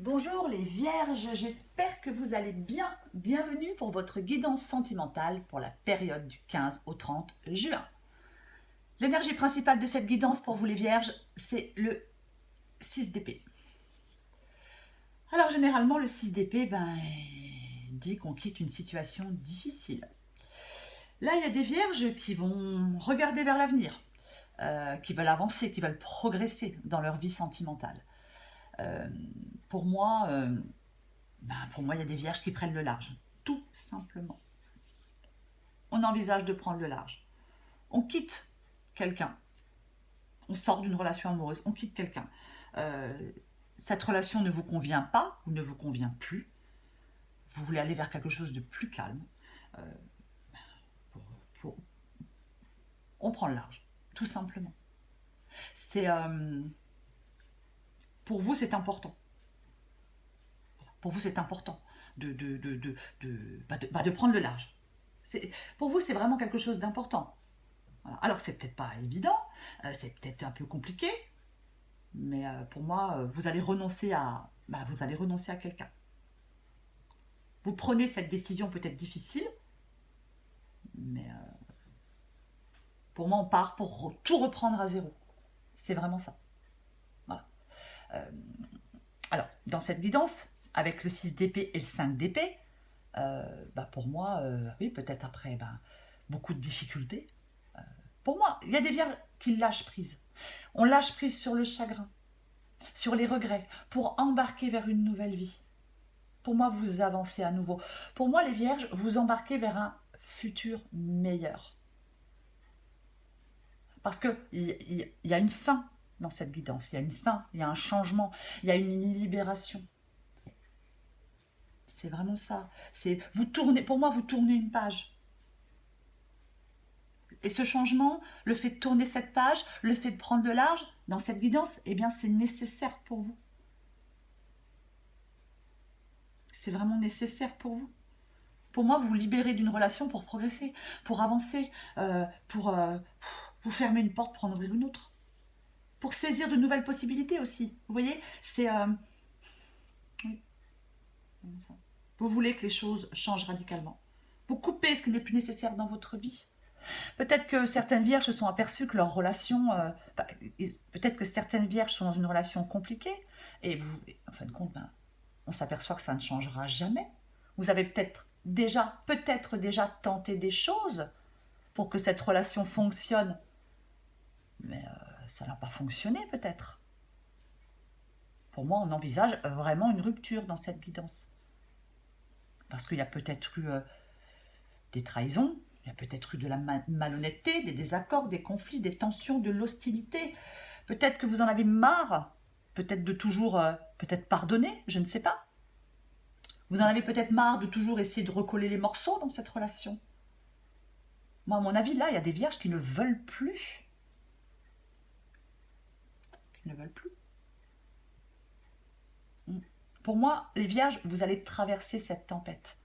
Bonjour les vierges, j'espère que vous allez bien. Bienvenue pour votre guidance sentimentale pour la période du 15 au 30 juin. L'énergie principale de cette guidance pour vous les vierges, c'est le 6 d'épée. Alors généralement le 6 d'épée dit qu'on quitte une situation difficile. Là il y a des vierges qui vont regarder vers l'avenir, qui veulent avancer, qui veulent progresser dans leur vie sentimentale. Pour moi, il y a des vierges qui prennent le large, tout simplement. On envisage de prendre le large. On quitte quelqu'un, on sort d'une relation amoureuse, on quitte quelqu'un. Cette relation ne vous convient pas ou ne vous convient plus. Vous voulez aller vers quelque chose de plus calme. On prend le large, tout simplement. Pour vous, c'est important. Pour vous, c'est important de prendre le large. Pour vous, c'est vraiment quelque chose d'important. Voilà. Alors, c'est peut-être pas évident, c'est peut-être un peu compliqué, mais pour moi, vous allez renoncer à quelqu'un. Vous prenez cette décision peut-être difficile, mais pour moi, on part pour tout reprendre à zéro. C'est vraiment ça. Voilà. Alors, dans cette guidance, avec le 6 d'épée et le 5 d'épée, pour moi, oui, peut-être après beaucoup de difficultés. Pour moi, il y a des vierges qui lâchent prise. On lâche prise sur le chagrin, sur les regrets, pour embarquer vers une nouvelle vie. Pour moi, vous avancez à nouveau. Pour moi, les vierges, vous embarquez vers un futur meilleur. Parce qu'il y a une fin dans cette guidance, il y a une fin, il y a un changement, il y a une libération. C'est vraiment ça. Pour moi, vous tournez une page. Et ce changement, le fait de tourner cette page, le fait de prendre le large dans cette guidance, eh bien, c'est nécessaire pour vous. C'est vraiment nécessaire pour vous. Pour moi, vous vous libérez d'une relation pour progresser, pour avancer, pour vous fermer une porte pour en ouvrir une autre. Pour saisir de nouvelles possibilités aussi. Vous voyez, c'est... oui, ça. Vous voulez que les choses changent radicalement. Vous coupez ce qui n'est plus nécessaire dans votre vie. Peut-être que certaines vierges se sont aperçues que leur relation... peut-être que certaines vierges sont dans une relation compliquée et en fin de compte, on s'aperçoit que ça ne changera jamais. Vous avez peut-être déjà tenté des choses pour que cette relation fonctionne, mais ça n'a pas fonctionné peut-être. Pour moi, on envisage vraiment une rupture dans cette guidance. Parce qu'il y a peut-être eu des trahisons, il y a peut-être eu de la malhonnêteté, des désaccords, des conflits, des tensions, de l'hostilité. Peut-être que vous en avez marre, peut-être de toujours peut-être pardonner, je ne sais pas. Vous en avez peut-être marre de toujours essayer de recoller les morceaux dans cette relation. Moi, à mon avis, là, il y a des vierges qui ne veulent plus. Qui ne veulent plus. Pour moi, les vierges, vous allez traverser cette tempête.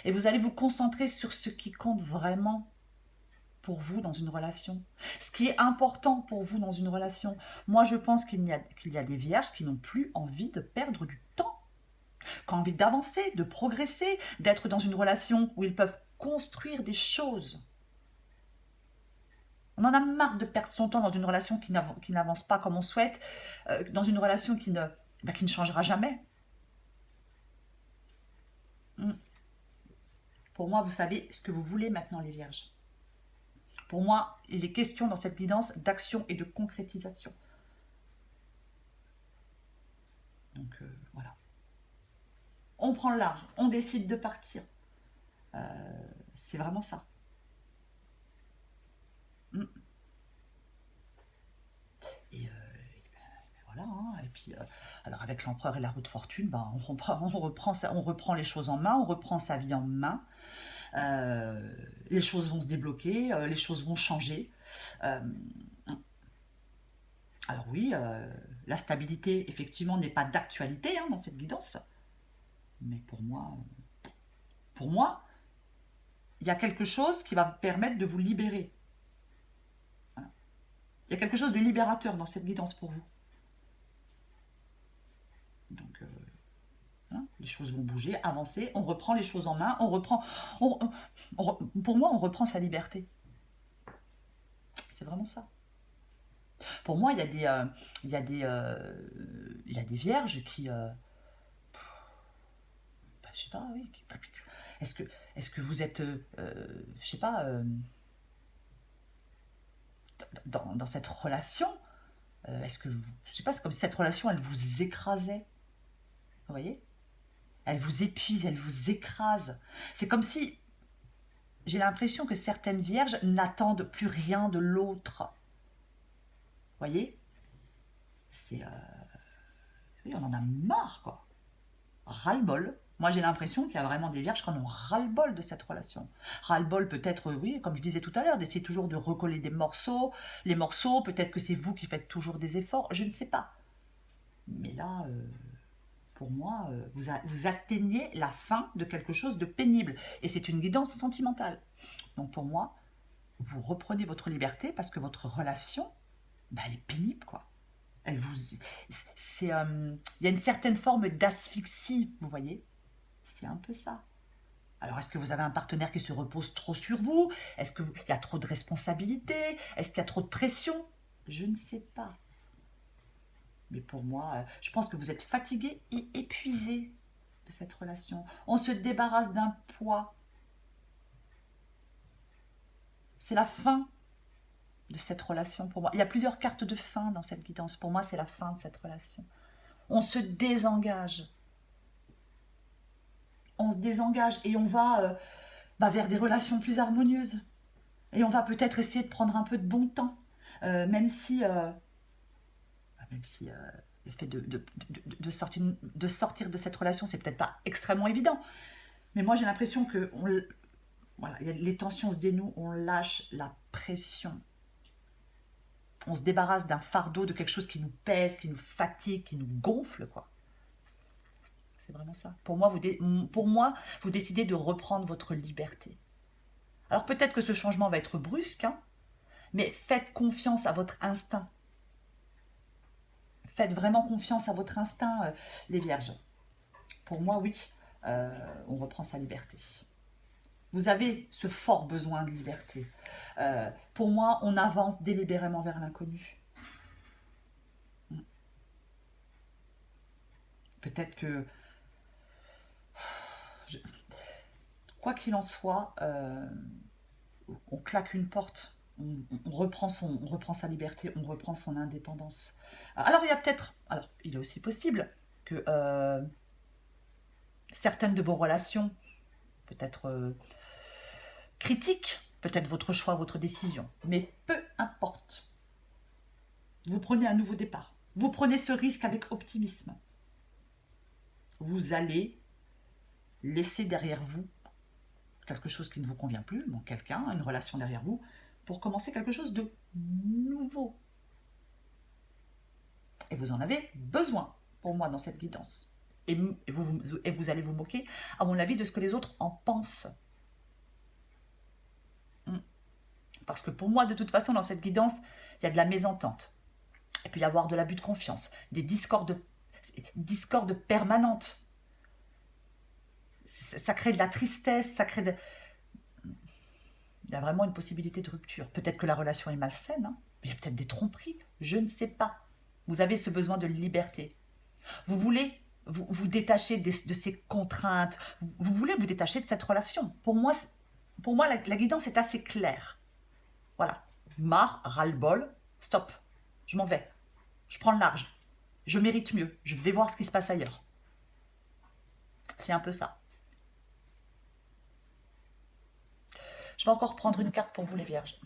Et vous allez vous concentrer sur ce qui compte vraiment pour vous dans une relation. Ce qui est important pour vous dans une relation. Moi, je pense qu'il y a des vierges qui n'ont plus envie de perdre du temps, qui ont envie d'avancer, de progresser, d'être dans une relation où ils peuvent construire des choses. On en a marre de perdre son temps dans une relation qui n'avance pas comme on souhaite, dans une relation qui ne changera jamais. Pour moi, vous savez ce que vous voulez maintenant, les vierges. Pour moi, il est question dans cette guidance d'action et de concrétisation. Donc voilà. On prend le large, on décide de partir. C'est vraiment ça. Et voilà. Et puis, alors avec l'empereur et la roue de fortune, on reprend les choses en main, on reprend sa vie en main. Les choses vont se débloquer, les choses vont changer. Alors oui, la stabilité, effectivement, n'est pas d'actualité dans cette guidance. Mais pour moi, il y a quelque chose qui va vous permettre de vous libérer. Voilà. Il y a quelque chose de libérateur dans cette guidance pour vous. Donc, Les choses vont bouger, avancer, on reprend les choses en main, on reprend... pour moi, on reprend sa liberté. C'est vraiment ça. Pour moi, il y a des vierges qui... je sais pas, oui. Est-ce que vous êtes, je sais pas, dans cette relation, est-ce que, je sais pas, c'est comme si cette relation, elle vous écrasait. Vous voyez? Elle vous épuise, elle vous écrase. C'est comme si, j'ai l'impression que certaines vierges n'attendent plus rien de l'autre. Vous voyez? C'est... oui, on en a marre, quoi. Ras-le-bol. Moi, j'ai l'impression qu'il y a vraiment des vierges qui en ont ras-le-bol de cette relation. Ras-le-bol, peut-être, oui, comme je disais tout à l'heure, d'essayer toujours de recoller des morceaux. Les morceaux, peut-être que c'est vous qui faites toujours des efforts, je ne sais pas. Mais là, pour moi, vous atteignez la fin de quelque chose de pénible. Et c'est une guidance sentimentale. Donc pour moi, vous reprenez votre liberté parce que votre relation, elle est pénible, quoi. Il y a une certaine forme d'asphyxie, vous voyez. C'est un peu ça. Alors, est-ce que vous avez un partenaire qui se repose trop sur vous? Est-ce qu'il y a trop de responsabilités? Est-ce qu'il y a trop de pression? Je ne sais pas. Mais pour moi, je pense que vous êtes fatigué et épuisé de cette relation. On se débarrasse d'un poids. C'est la fin de cette relation pour moi. Il y a plusieurs cartes de fin dans cette guidance. Pour moi, c'est la fin de cette relation. On se désengage. On se désengage et on va vers des relations plus harmonieuses. Et on va peut-être essayer de prendre un peu de bon temps. Même si le fait de sortir de cette relation, c'est peut-être pas extrêmement évident. Mais moi, j'ai l'impression que voilà, les tensions se dénouent, on lâche la pression. On se débarrasse d'un fardeau, de quelque chose qui nous pèse, qui nous fatigue, qui nous gonfle, quoi. C'est vraiment ça. Pour moi, vous décidez de reprendre votre liberté. Alors peut-être que ce changement va être brusque, hein, mais faites confiance à votre instinct. Faites vraiment confiance à votre instinct, les vierges. Pour moi, oui, on reprend sa liberté. Vous avez ce fort besoin de liberté. Pour moi, on avance délibérément vers l'inconnu. Peut-être que... quoi qu'il en soit, on claque une porte. On reprend sa liberté, on reprend son indépendance. Alors, il est aussi possible que certaines de vos relations, peut-être critiquent, peut-être votre choix, votre décision, mais peu importe. Vous prenez un nouveau départ. Vous prenez ce risque avec optimisme. Vous allez laisser derrière vous quelque chose qui ne vous convient plus, donc quelqu'un, une relation derrière vous, pour commencer quelque chose de nouveau. Et vous en avez besoin, pour moi, dans cette guidance. Et vous allez vous moquer, à mon avis, de ce que les autres en pensent. Parce que pour moi, de toute façon, dans cette guidance, il y a de la mésentente. Il peut y avoir de l'abus de confiance, des discordes permanentes. Ça crée de la tristesse, il y a vraiment une possibilité de rupture. Peut-être que la relation est malsaine, hein. Il y a peut-être des tromperies, je ne sais pas. Vous avez ce besoin de liberté. Vous voulez vous détacher de ces contraintes, vous voulez vous détacher de cette relation. Pour moi la guidance est assez claire. Voilà, marre, ras-le-bol, stop, je m'en vais. Je prends le large, je mérite mieux, je vais voir ce qui se passe ailleurs. C'est un peu ça. Je vais encore prendre une carte pour vous, les vierges.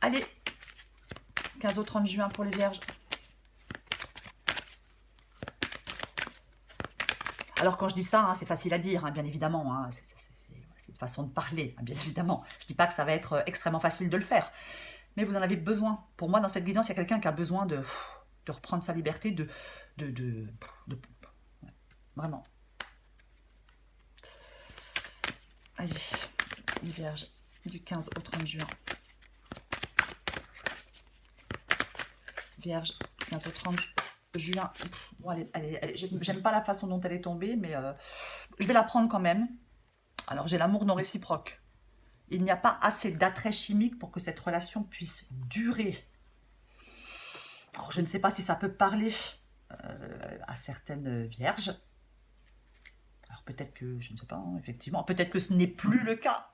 Allez, 15 au 30 juin pour les vierges. Alors, quand je dis ça, hein, c'est facile à dire, hein, bien évidemment. Hein, c'est une façon de parler, hein, bien évidemment. Je ne dis pas que ça va être extrêmement facile de le faire. Mais vous en avez besoin. Pour moi, dans cette guidance, il y a quelqu'un qui a besoin de reprendre sa liberté, vraiment. Allez, les vierges, du 15 au 30 juin. Vierge, 15 au 30 juin. Bon, j'aime pas la façon dont elle est tombée, mais je vais la prendre quand même. Alors, j'ai l'amour non réciproque. Il n'y a pas assez d'attrait chimique pour que cette relation puisse durer. Alors, je ne sais pas si ça peut parler à certaines vierges. Alors, peut-être que, je ne sais pas, hein, effectivement, peut-être que ce n'est plus le cas.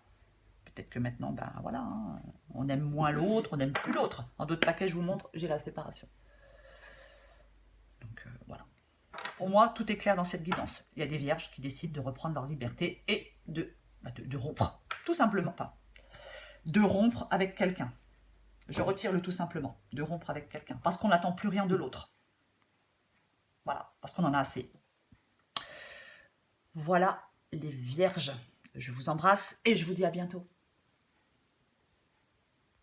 Peut-être que maintenant, ben voilà, hein, on aime moins l'autre, on n'aime plus l'autre. Dans d'autres paquets, je vous montre, j'ai la séparation. Donc, voilà. Pour moi, tout est clair dans cette guidance. Il y a des vierges qui décident de reprendre leur liberté et de rompre, tout simplement. Pas de rompre avec quelqu'un. Je retire le tout simplement, de rompre avec quelqu'un, parce qu'on n'attend plus rien de l'autre. Voilà, parce qu'on en a assez. Voilà les vierges. Je vous embrasse et je vous dis à bientôt.